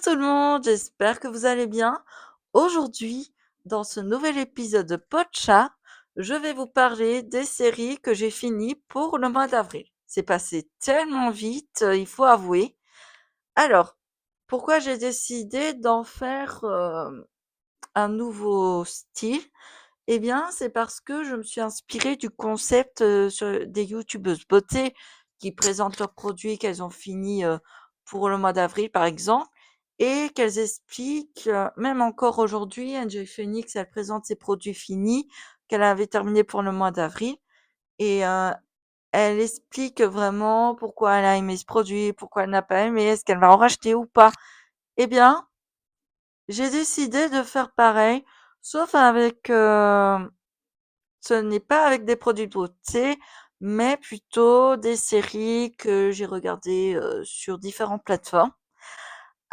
tout le monde, j'espère que vous allez bien. Aujourd'hui, dans ce nouvel épisode de Podcha, je vais vous parler des séries que j'ai finies pour le mois d'avril. C'est passé tellement vite, il faut avouer. Alors, pourquoi j'ai décidé d'en faire un nouveau style? Eh bien, c'est parce que je me suis inspirée du concept des youtubeuses beauté qui présentent leurs produits qu'elles ont fini pour le mois d'avril, par exemple, et qu'elles expliquent, même encore aujourd'hui, Enjoy Phoenix, elle présente ses produits finis qu'elle avait terminés pour le mois d'avril, et elle explique vraiment pourquoi elle a aimé ce produit, pourquoi elle n'a pas aimé, est-ce qu'elle va en racheter ou pas. Eh bien, j'ai décidé de faire pareil, sauf avec ce n'est pas avec des produits de beauté, mais plutôt des séries que j'ai regardées sur différentes plateformes.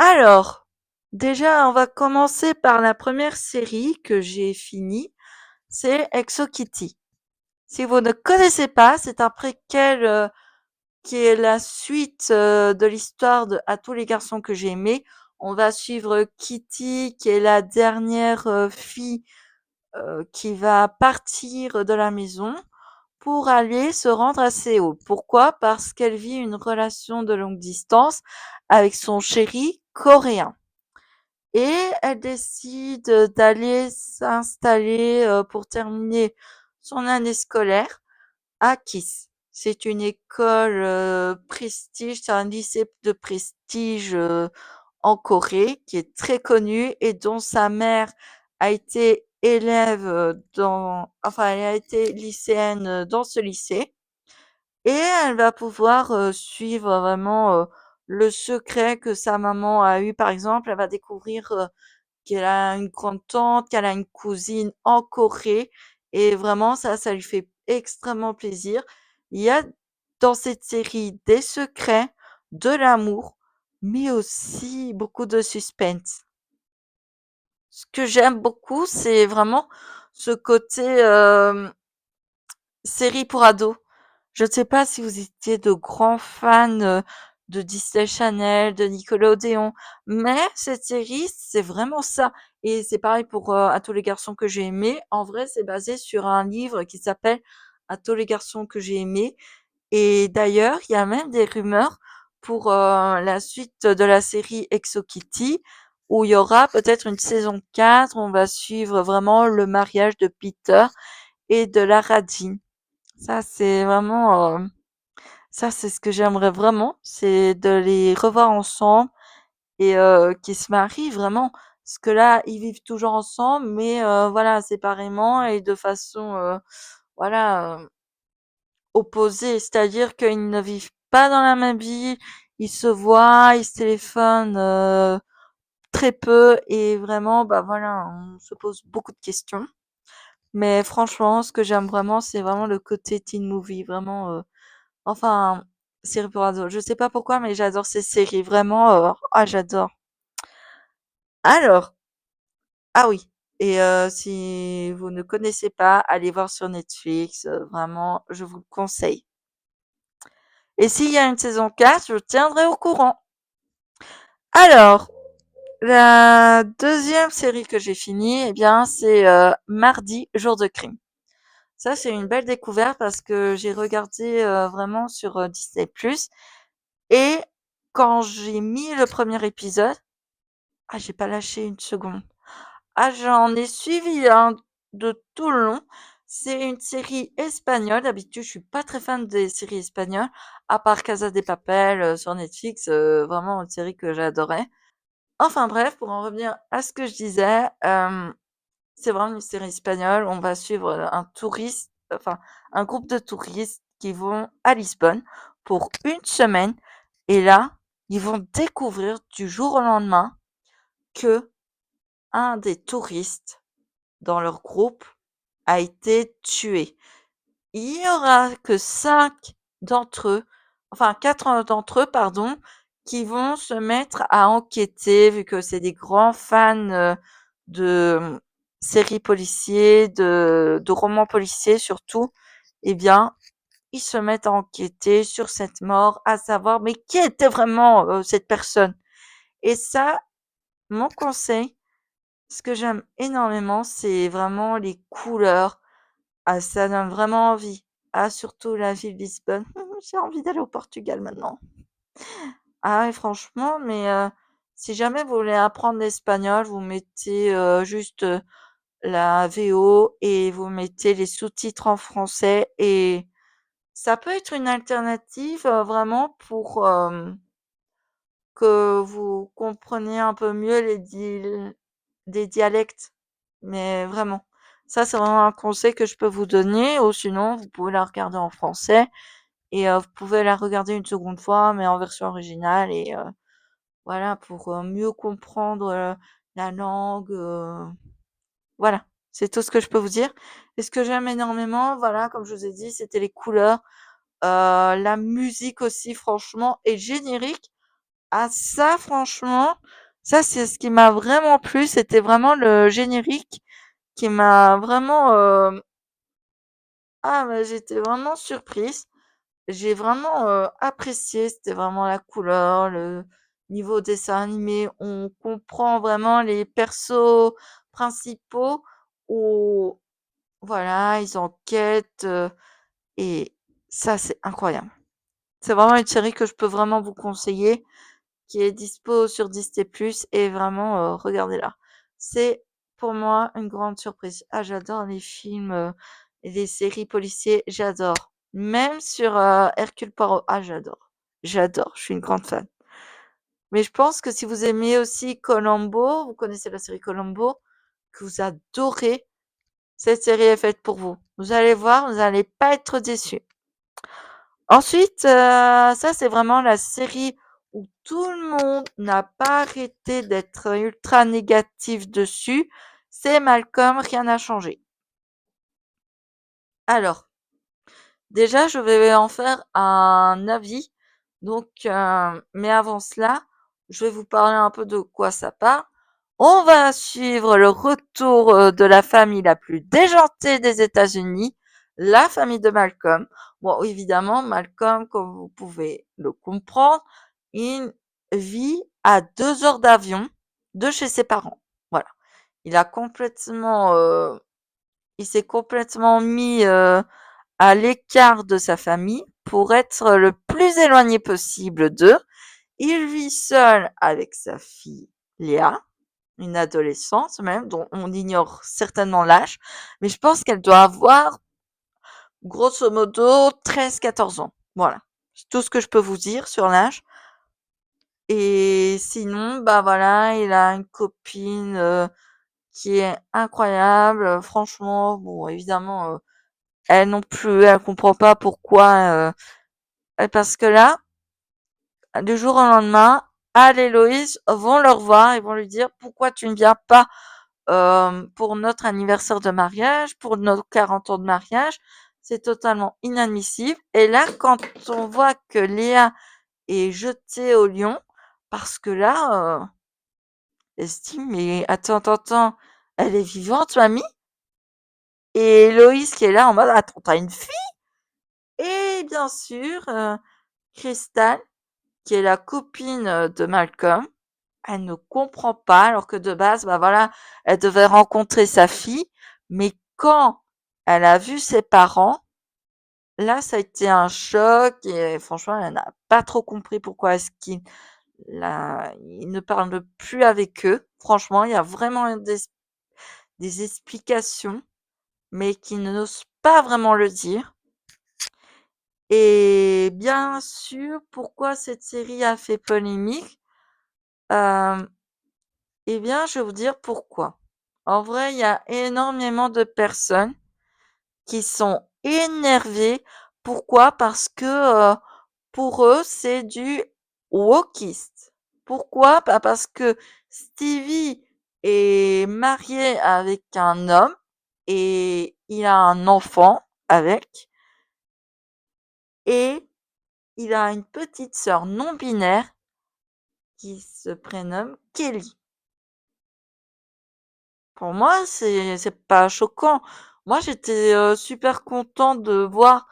Alors, déjà, on va commencer par la première série que j'ai finie, c'est Exo Kitty. Si vous ne connaissez pas, c'est un préquel qui est la suite de l'histoire de À tous les garçons que j'ai aimés. On va suivre Kitty, qui est la dernière fille qui va partir de la maison pour aller se rendre à Séoul. Pourquoi? Parce qu'elle vit une relation de longue distance avec son chéri coréen. Et elle décide d'aller s'installer pour terminer son année scolaire à KISS. C'est une école prestige, c'est un lycée de prestige en Corée qui est très connu et dont sa mère a été élève elle a été lycéenne dans ce lycée et elle va pouvoir suivre vraiment le secret que sa maman a eu. Par exemple, elle va découvrir qu'elle a une grande tante, qu'elle a une cousine en Corée et vraiment ça lui fait extrêmement plaisir. Il y a dans cette série des secrets, de l'amour, mais aussi beaucoup de suspense. Ce que j'aime beaucoup, c'est vraiment ce côté série pour ados. Je ne sais pas si vous étiez de grands fans de Disney Channel, de Nickelodeon, mais cette série, c'est vraiment ça. Et c'est pareil pour À tous les garçons que j'ai aimés. En vrai, c'est basé sur un livre qui s'appelle À tous les garçons que j'ai aimés. Et d'ailleurs, il y a même des rumeurs pour la suite de la série Exo Kitty, où il y aura peut-être une saison 4. On va suivre vraiment le mariage de Peter et de Lara Jean. Ça, c'est vraiment, ça, c'est ce que j'aimerais vraiment, c'est de les revoir ensemble et qu'ils se marient vraiment. Parce que là, ils vivent toujours ensemble, mais voilà, séparément et de façon, voilà, opposée. C'est-à-dire qu'ils ne vivent pas dans la même ville, ils se voient, ils se téléphonent très peu et vraiment, bah voilà, on se pose beaucoup de questions. Mais franchement, ce que j'aime vraiment, c'est vraiment le côté teen movie, vraiment. Enfin, série pour ados. Je sais pas pourquoi, mais j'adore ces séries. Vraiment, j'adore. Alors, ah oui. Et si vous ne connaissez pas, allez voir sur Netflix. Vraiment, je vous le conseille. Et s'il y a une saison 4, je tiendrai au courant. Alors, la deuxième série que j'ai finie, eh bien, c'est Mardi, jour de crime. Ça, c'est une belle découverte parce que j'ai regardé vraiment sur Disney+. Et quand j'ai mis le premier épisode, j'ai pas lâché une seconde. J'en ai suivi un de tout le long. C'est une série espagnole. D'habitude, je suis pas très fan des séries espagnoles, à part Casa de Papel sur Netflix, vraiment une série que j'adorais. Enfin bref, pour en revenir à ce que je disais, c'est vraiment une série espagnole. On va suivre un groupe de touristes qui vont à Lisbonne pour une semaine. Et là, ils vont découvrir du jour au lendemain que un des touristes dans leur groupe a été tué. Il y aura que 5 d'entre eux, enfin 4 d'entre eux, pardon, qui vont se mettre à enquêter, vu que c'est des grands fans de séries policiers, de romans policiers surtout. Eh bien, ils se mettent à enquêter sur cette mort, à savoir mais qui était vraiment cette personne. Et ça, mon conseil, ce que j'aime énormément, c'est vraiment les couleurs. Ah, ça donne vraiment envie. Ah, surtout la ville de Lisbonne. J'ai envie d'aller au Portugal maintenant. Ah ouais, franchement, mais si jamais vous voulez apprendre l'espagnol, vous mettez juste la VO et vous mettez les sous-titres en français et ça peut être une alternative vraiment pour que vous compreniez un peu mieux des dialectes. Mais vraiment, ça c'est vraiment un conseil que je peux vous donner. Ou sinon, vous pouvez la regarder en français et vous pouvez la regarder une seconde fois, mais en version originale et voilà pour mieux comprendre la langue. Voilà, c'est tout ce que je peux vous dire. Et ce que j'aime énormément, voilà, comme je vous ai dit, c'était les couleurs, la musique aussi, franchement, et le générique. Ah ça franchement, ça c'est ce qui m'a vraiment plu, c'était vraiment le générique qui m'a vraiment mais j'étais vraiment surprise. J'ai vraiment apprécié, c'était vraiment la couleur, le niveau dessin animé, on comprend vraiment les persos principaux où voilà, ils enquêtent et ça c'est incroyable. C'est vraiment une série que je peux vraiment vous conseiller qui est dispo sur Disney+ et vraiment regardez-la. C'est pour moi une grande surprise. Ah, j'adore les films et les séries policiers, j'adore. Même sur Hercule Poirot, ah j'adore. J'adore, je suis une grande fan. Mais je pense que si vous aimez aussi Columbo, vous connaissez la série Columbo, que vous adorez, cette série est faite pour vous. Vous allez voir, vous n'allez pas être déçus. Ensuite, ça c'est vraiment la série où tout le monde n'a pas arrêté d'être ultra négatif dessus. C'est Malcolm, rien n'a changé. Alors, déjà, je vais en faire un avis. Donc, mais avant cela, je vais vous parler un peu de quoi ça parle. On va suivre le retour de la famille la plus déjantée des États-Unis, la famille de Malcolm. Bon, évidemment, Malcolm, comme vous pouvez le comprendre, il vit à 2 heures d'avion de chez ses parents. Voilà. Il a complètement, il s'est complètement mis à l'écart de sa famille pour être le plus éloigné possible d'eux. Il vit seul avec sa fille Léa, une adolescente même, dont on ignore certainement l'âge, mais je pense qu'elle doit avoir grosso modo 13-14 ans. Voilà, c'est tout ce que je peux vous dire sur l'âge. Et sinon, bah voilà, il a une copine qui est incroyable. Franchement, bon, évidemment, elle non plus, elle comprend pas pourquoi. Parce que là, du jour au lendemain, Al et Loïs vont le revoir et vont lui dire pourquoi tu ne viens pas pour notre anniversaire de mariage, pour nos 40 ans de mariage. C'est totalement inadmissible. Et là, quand on voit que Léa est jetée au lion, parce que là, elle se dit, mais attends, elle est vivante, mamie? Et Loïs qui est là en mode, attends, t'as une fille? Et bien sûr, Crystal, qui est la copine de Malcolm, elle ne comprend pas, alors que de base, bah voilà, elle devait rencontrer sa fille, mais quand elle a vu ses parents, là, ça a été un choc et franchement, elle n'a pas trop compris pourquoi est-ce qu'il il ne parle plus avec eux. Franchement, il y a vraiment des explications, mais qui n'osent pas vraiment le dire. Et bien sûr, pourquoi cette série a fait polémique? Euh, Eh bien, je vais vous dire pourquoi. En vrai, il y a énormément de personnes qui sont énervées. Pourquoi? Parce que pour eux, c'est du wokiste. Pourquoi? Bah, parce que Stevie est marié avec un homme et il a un enfant avec et il a une petite sœur non binaire qui se prénomme Kelly. Pour moi, c'est pas choquant. Moi, j'étais super contente de voir,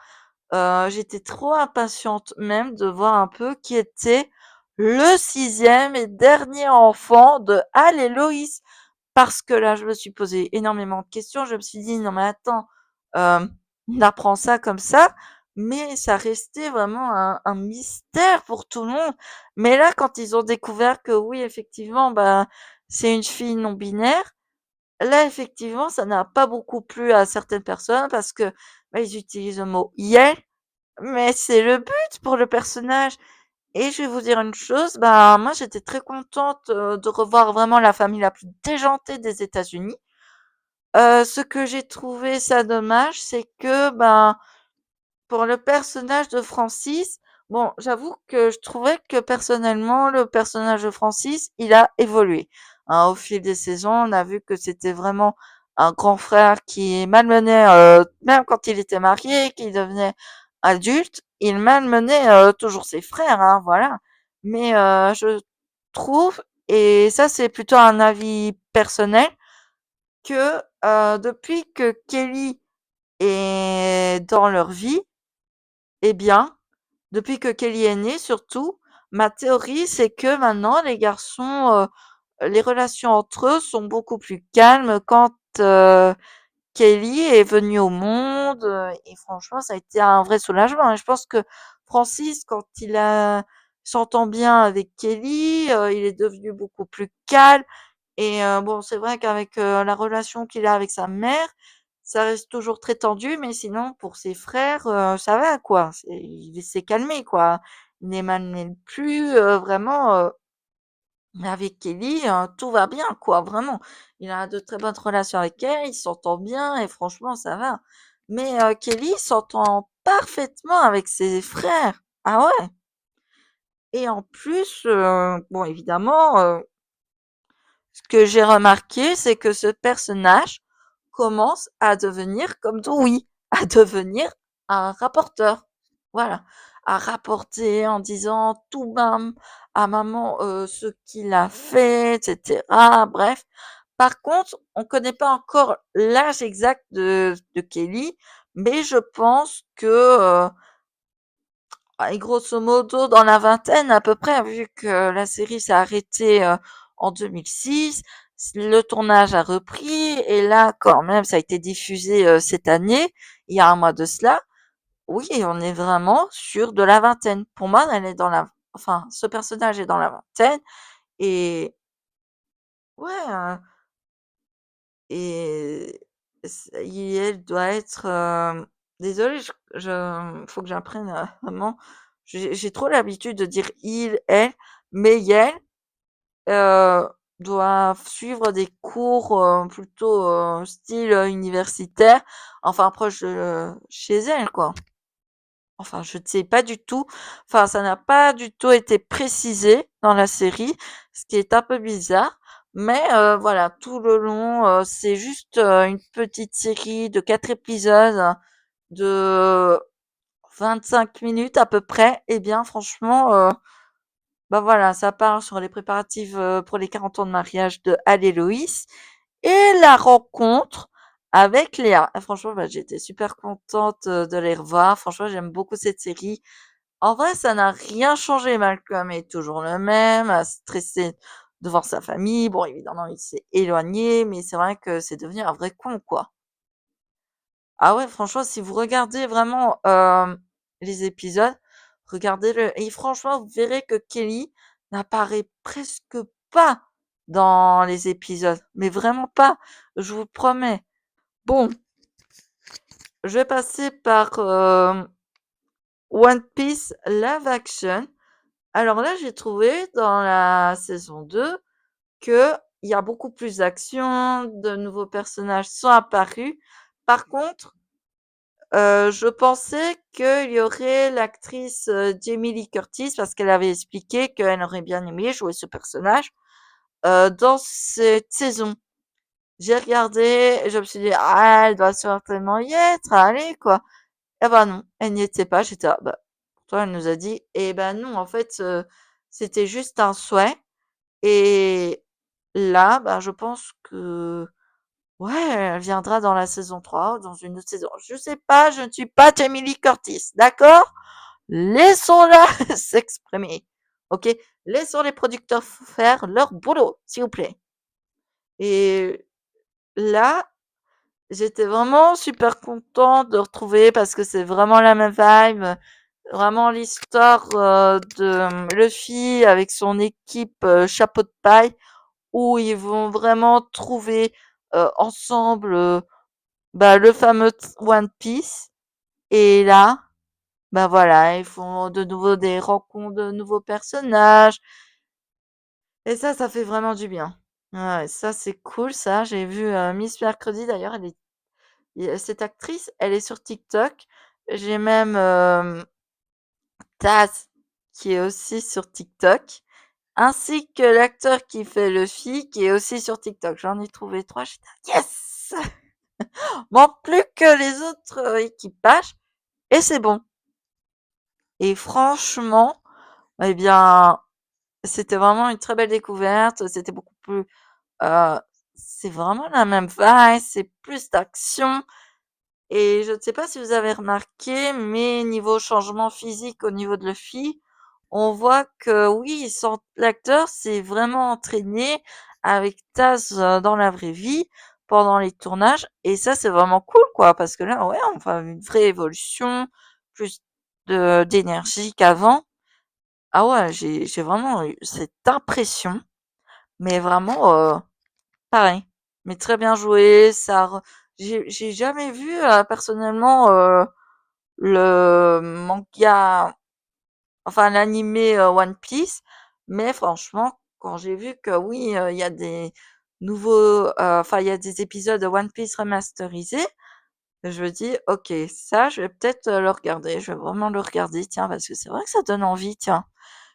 j'étais trop impatiente même de voir un peu qui était le sixième et dernier enfant de Al et Loïs. Parce que là, je me suis posé énormément de questions. Je me suis dit, non mais attends, on apprend ça comme ça, mais ça restait vraiment un mystère pour tout le monde. Mais là, quand ils ont découvert que oui, effectivement, bah, c'est une fille non binaire, là, effectivement, ça n'a pas beaucoup plu à certaines personnes parce que bah, ils utilisent le mot Yel, mais c'est le but pour le personnage. Et je vais vous dire une chose, bah moi j'étais très contente de revoir vraiment la famille la plus déjantée des États-Unis. Ce que j'ai trouvé ça dommage, c'est que ben pour le personnage de Francis, bon, j'avoue que je trouvais que personnellement, le personnage de Francis, il a évolué. Hein, au fil des saisons, on a vu que c'était vraiment un grand frère qui malmenait, même quand il était marié, qu'il devenait adulte, il malmenait toujours ses frères, hein, voilà. Mais je trouve, et ça c'est plutôt un avis personnel, que depuis que Kelly est dans leur vie, eh bien, depuis que Kelly est née, surtout, ma théorie, c'est que maintenant, les garçons, les relations entre eux sont beaucoup plus calmes quand Kelly est venue au monde. Et franchement, ça a été un vrai soulagement. Et je pense que Francis, quand s'entend bien avec Kelly, il est devenu beaucoup plus calme. Et bon, c'est vrai qu'avec la relation qu'il a avec sa mère, ça reste toujours très tendu, mais sinon pour ses frères, ça va quoi. Il s'est calmé quoi. Il n'émane plus vraiment. Mais avec Kelly, tout va bien quoi, vraiment. Il a de très bonnes relations avec elle, il s'entend bien et franchement ça va. Mais Kelly s'entend parfaitement avec ses frères. Ah ouais. Et en plus, bon évidemment. Ce que j'ai remarqué, c'est que ce personnage commence à devenir comme Dewey, à devenir un rapporteur. Voilà, à rapporter en disant tout bam à maman ce qu'il a fait, etc. Bref. Par contre, on ne connaît pas encore l'âge exact de Kelly, mais je pense que et grosso modo, dans la vingtaine à peu près, vu que la série s'est arrêtée en 2006, le tournage a repris, et là, quand même, ça a été diffusé cette année, il y a un mois de cela. Oui, on est vraiment sur de la vingtaine. Pour moi, elle est dans la, enfin, ce personnage est dans la vingtaine, et ouais, et elle doit être. Désolée, faut que j'apprenne vraiment. J'ai trop l'habitude de dire il, elle, mais elle doit suivre des cours plutôt style universitaire, enfin proche de chez elle, quoi. Enfin, je ne sais pas du tout. Enfin, ça n'a pas du tout été précisé dans la série, ce qui est un peu bizarre. Mais voilà, tout le long, c'est juste une petite série de 4 épisodes de 25 minutes à peu près. Eh bien, franchement, bah voilà, ça part sur les préparatifs pour les 40 ans de mariage de Al et Loïs et la rencontre avec Léa. Et franchement, bah, j'étais super contente de les revoir. Franchement, j'aime beaucoup cette série. En vrai, ça n'a rien changé. Malcolm est toujours le même, à stresser devant sa famille. Bon, évidemment, il s'est éloigné, mais c'est vrai que c'est devenu un vrai con, quoi. Ah ouais, franchement, si vous regardez vraiment les épisodes, regardez-le. Et franchement, vous verrez que Kelly n'apparaît presque pas dans les épisodes. Mais vraiment pas, je vous promets. Bon, je vais passer par One Piece Live Action. Alors là, j'ai trouvé dans la saison 2 que il y a beaucoup plus d'action, de nouveaux personnages sont apparus. Par contre, je pensais qu'il y aurait l'actrice Jamie Lee Curtis parce qu'elle avait expliqué qu'elle aurait bien aimé jouer ce personnage dans cette saison. J'ai regardé et je me suis dit, ah, elle doit certainement y être, allez, quoi. Eh ben non, elle n'y était pas. J'étais, ah, bah, pourtant elle nous a dit, eh ben non, en fait, c'était juste un souhait. Et là, bah, je pense que ouais, elle viendra dans la saison 3 ou dans une autre saison. Je sais pas, je ne suis pas Jamie Lee Curtis, d'accord? Laissons-la s'exprimer. OK? Laissons les producteurs faire leur boulot, s'il vous plaît. Et là, j'étais vraiment super contente de retrouver parce que c'est vraiment la même vibe, vraiment l'histoire de Luffy avec son équipe chapeau de paille où ils vont vraiment trouver ensemble bah, le fameux One Piece. Et là, bah voilà, ils font de nouveau des rencontres de nouveaux personnages. Et ça fait vraiment du bien. Ouais, ça c'est cool, ça. J'ai vu Miss Mercredi d'ailleurs, cette actrice, elle est sur TikTok. J'ai même Taz qui est aussi sur TikTok, ainsi que l'acteur qui fait Luffy qui est aussi sur TikTok. J'en ai trouvé trois. J'étais yes! Manque plus que les autres équipages et c'est bon. Et franchement, eh bien, c'était vraiment une très belle découverte. C'était beaucoup plus, euh, c'est vraiment la même vibe. C'est plus d'action. Et je ne sais pas si vous avez remarqué, mais niveau changement physique au niveau de Luffy, on voit que oui, l'acteur s'est vraiment entraîné avec Taz dans la vraie vie pendant les tournages. Et ça, c'est vraiment cool, quoi, parce que là, ouais, on voit une vraie évolution, plus d'énergie qu'avant. Ah ouais, j'ai vraiment eu cette impression, mais vraiment, pareil. Mais très bien joué, j'ai jamais vu personnellement le manga, enfin l'animé One Piece, mais franchement, quand j'ai vu que oui, il y a des enfin il y a des épisodes de One Piece remasterisés, je me dis, ok, ça, je vais peut-être le regarder, je vais vraiment le regarder, tiens, parce que c'est vrai que ça donne envie, tiens.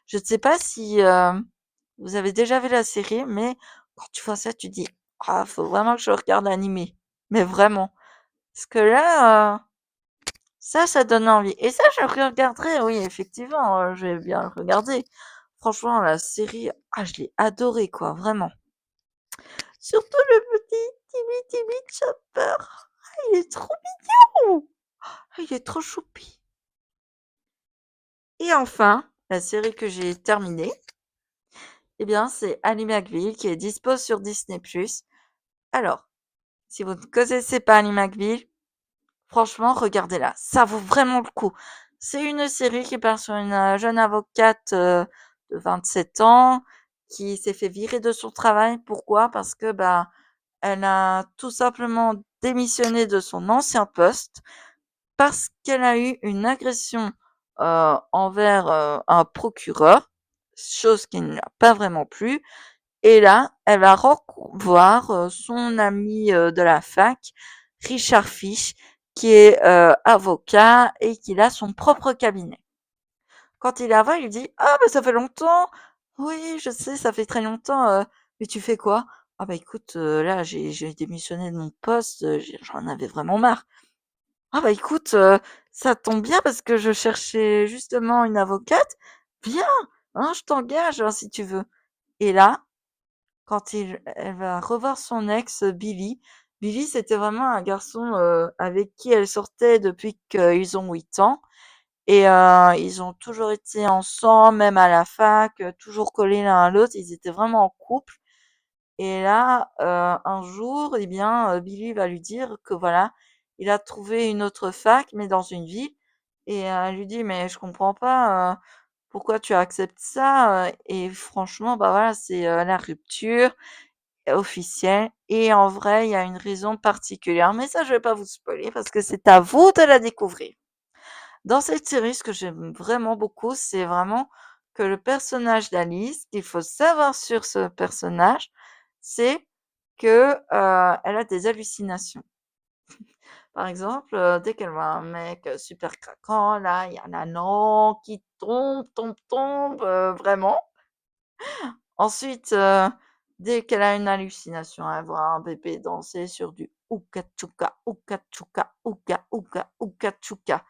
Je ne sais pas si vous avez déjà vu la série, mais quand tu vois ça, tu dis, ah, faut vraiment que je regarde l'animé, mais vraiment, parce que là. Ça donne envie. Et ça, je le regarderai, oui, effectivement, je vais bien le regarder. Franchement, la série, ah, je l'ai adoré, quoi, vraiment. Surtout le petit Timmy Chopper. Ah, il est trop mignon. Ah, il est trop choupi. Et enfin, la série que j'ai terminée, eh bien, c'est Ally McBeal qui est dispo sur Disney+. Alors, si vous ne connaissez pas Ally McBeal, franchement, regardez-la. Ça vaut vraiment le coup. C'est une série qui part sur une jeune avocate de 27 ans qui s'est fait virer de son travail. Pourquoi? Parce que bah elle a tout simplement démissionné de son ancien poste parce qu'elle a eu une agression envers un procureur, chose qui ne l'a pas vraiment plu. Et là, elle va voir son ami de la fac, Richard Fish, qui est avocat et qui a son propre cabinet. Quand il la voit, il dit: «Ah bah ça fait longtemps. Oui, je sais, ça fait très longtemps. Mais tu fais quoi?» «Ah bah écoute, là j'ai démissionné de mon poste. J'en avais vraiment marre.» «Ah bah écoute, ça tombe bien parce que je cherchais justement une avocate. Viens, hein, je t'engage hein, si tu veux.» Et là, quand elle va revoir son ex, Billy. Billy, c'était vraiment un garçon avec qui elle sortait depuis qu'ils ont 8 ans. Et ils ont toujours été ensemble, même à la fac, toujours collés l'un à l'autre. Ils étaient vraiment en couple. Et là, un jour, eh bien, Billy va lui dire que voilà, il a trouvé une autre fac, mais dans une ville. Et elle lui dit, mais je comprends pas, pourquoi tu acceptes ça? Et franchement, bah voilà, c'est la rupture officielle. Et en vrai, il y a une raison particulière. Mais ça, je vais pas vous spoiler parce que c'est à vous de la découvrir. Dans cette série, ce que j'aime vraiment beaucoup, c'est vraiment que le personnage d'Alice, qu'il faut savoir sur ce personnage, c'est que elle a des hallucinations. Par exemple, dès qu'elle voit un mec super craquant, là, il y a un anon qui tombe, vraiment. Ensuite, dès qu'elle a une hallucination, elle voit un bébé danser sur du ouka chouka, ouka chouka, ouka ouka, ouka chouka.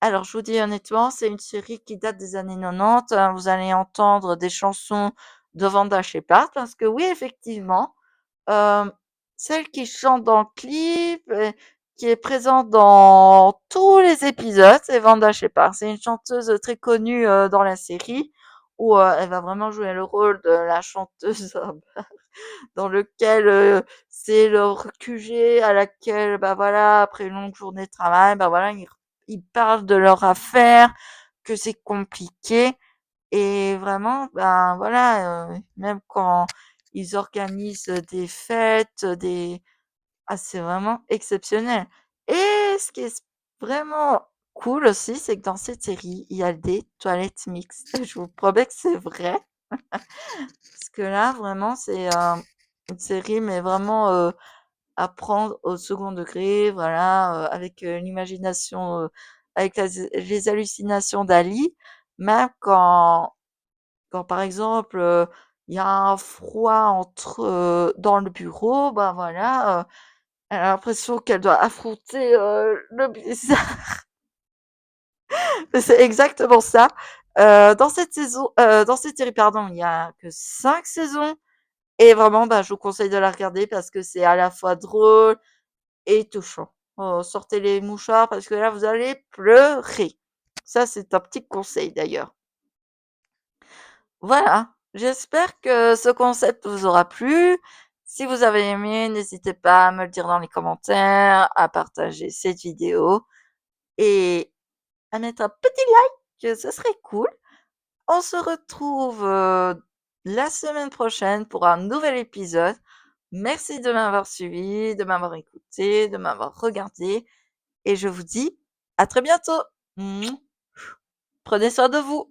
Alors, je vous dis honnêtement, c'est une série qui date des années 90. Vous allez entendre des chansons de Vanda Shepard parce que oui, effectivement, euh, celle qui chante dans le clip, qui est présente dans tous les épisodes, c'est Vanda Shepard. C'est une chanteuse très connue dans la série où elle va vraiment jouer le rôle de la chanteuse dans lequel c'est leur QG à laquelle, bah voilà, après une longue journée de travail, bah voilà, ils parlent de leur affaire, que c'est compliqué. Et vraiment, ben voilà, même quand ils organisent des fêtes, c'est vraiment exceptionnel. Et ce qui est vraiment cool aussi, c'est que dans cette série, il y a des toilettes mixtes. Je vous promets que c'est vrai. Parce que là, vraiment, c'est une série, mais vraiment à prendre au second degré, voilà, avec l'imagination, avec les hallucinations d'Ali. Même quand par exemple, il y a un froid dans le bureau, ben voilà, elle a l'impression qu'elle doit affronter le blizzard. C'est exactement ça. Dans cette série, pardon, il y a que 5 saisons. Et vraiment, bah, je vous conseille de la regarder parce que c'est à la fois drôle et touchant. Oh, sortez les mouchoirs parce que là, vous allez pleurer. Ça, c'est un petit conseil d'ailleurs. Voilà, j'espère que ce concept vous aura plu. Si vous avez aimé, n'hésitez pas à me le dire dans les commentaires, à partager cette vidéo et à mettre un petit like, ce serait cool. On se retrouve la semaine prochaine pour un nouvel épisode. Merci de m'avoir suivi, de m'avoir écouté, de m'avoir regardé et je vous dis à très bientôt. Prenez soin de vous.